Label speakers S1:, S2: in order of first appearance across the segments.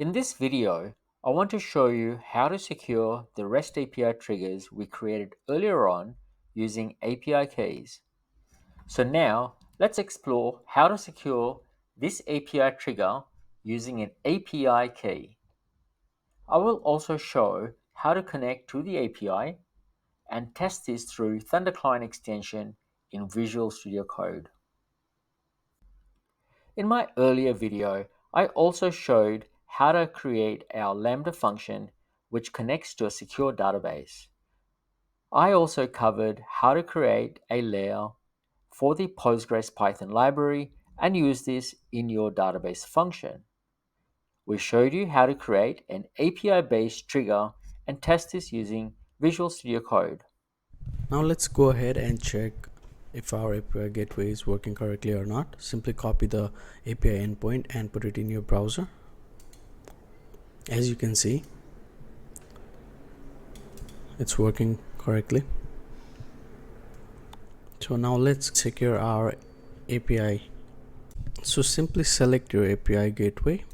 S1: In this video, I want to show you how to secure the REST API triggers we created earlier on using API keys. So now, let's explore how to secure this API trigger using an API key. I will also show how to connect to the API and test this through ThunderClient extension in Visual Studio Code. In my earlier video, I also showed how to create our Lambda function which connects to a secure database. I also covered how to create a layer for the Postgres Python library and use this in your database function. We showed you how to create an API-based trigger and test this using Visual Studio Code.
S2: Now let's go ahead and check if our API gateway is working correctly or not. Simply copy the API endpoint and put it in your browser. As you can see, it's working correctly. So now let's secure our API. So simply select your API gateway.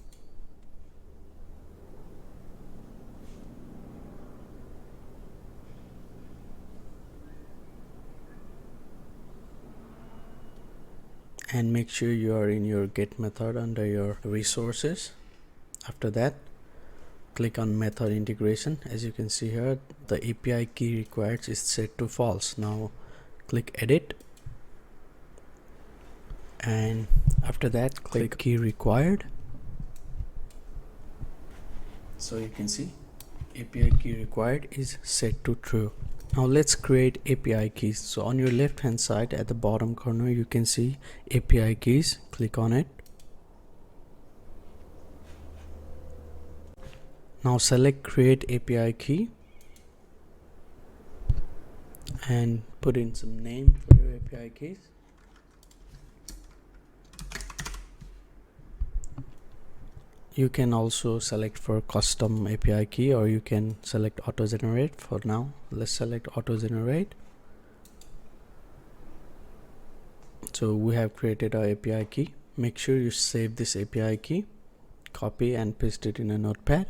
S2: And make sure you are in your get method under your resources. After that, click on method integration. As you can see here, the API key required is set to false. Now click edit, and after that click key required. So you can see API key required is set to true. Now let's create API keys. So on your left hand side at the bottom corner you can see API keys. Click on it. Now select create API key and put in some name for your API keys. You can also select for custom API key, or you can select auto generate. For now, let's select auto generate. So we have created our API key. Make sure you save this API key, copy and paste it in a notepad.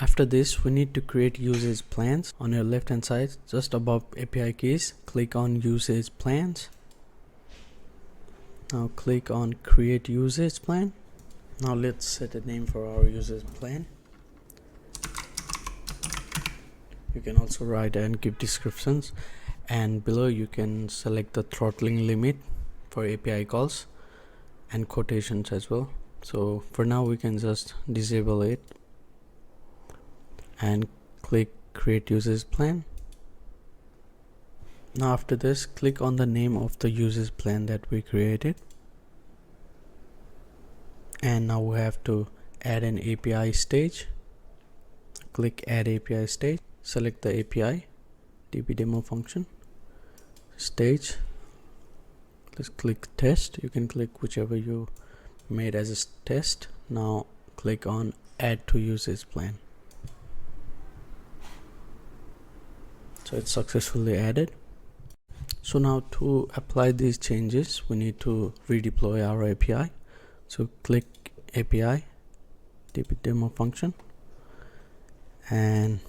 S2: After this, we need to create usage plans. On your left hand side, just above API keys, click on usage plans. Now click on create usage plan. Now let's set a name for our usage plan. You can also write and give descriptions, and below you can select the throttling limit for API calls and quotations as well. So for now we can just disable it and click create usage plan. Now after this, click on the name of the usage plan that we created. And now we have to add an API stage. Click add API stage, select the API DB demo function stage. Let's click test. You can click whichever you made as a test. Now click on add to usage plan. So it's successfully added. So now to apply these changes, we need to redeploy our API. So click API DB demo function, and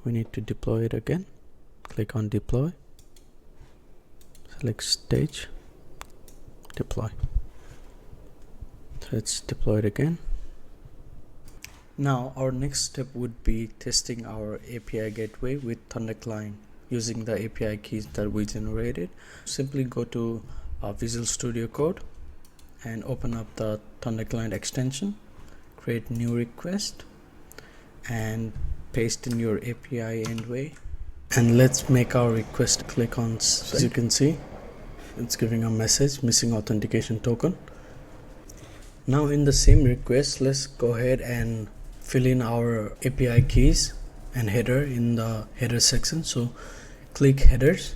S2: we need to deploy it again. Click on deploy, select stage, deploy. So let's deploy it again. Now our next step would be testing our API gateway with ThunderClient using the API keys that we generated. Simply go to Visual Studio Code and open up the ThunderClient extension, create new request and paste in your API endway, and let's make our request. Click on, as you can see, it's giving a message missing authentication token. Now in the same request, let's go ahead and fill in our API keys and header in the header section. So click headers,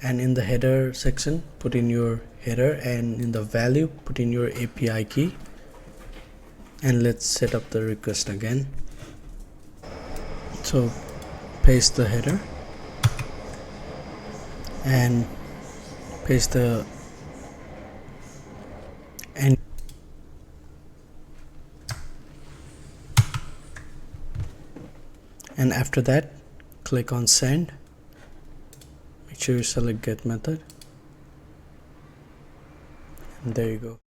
S2: and in the header section put in your header, and in the value put in your API key, and let's set up the request again. So paste the header and paste the and after that click on send. Make sure you select get method, and there you go.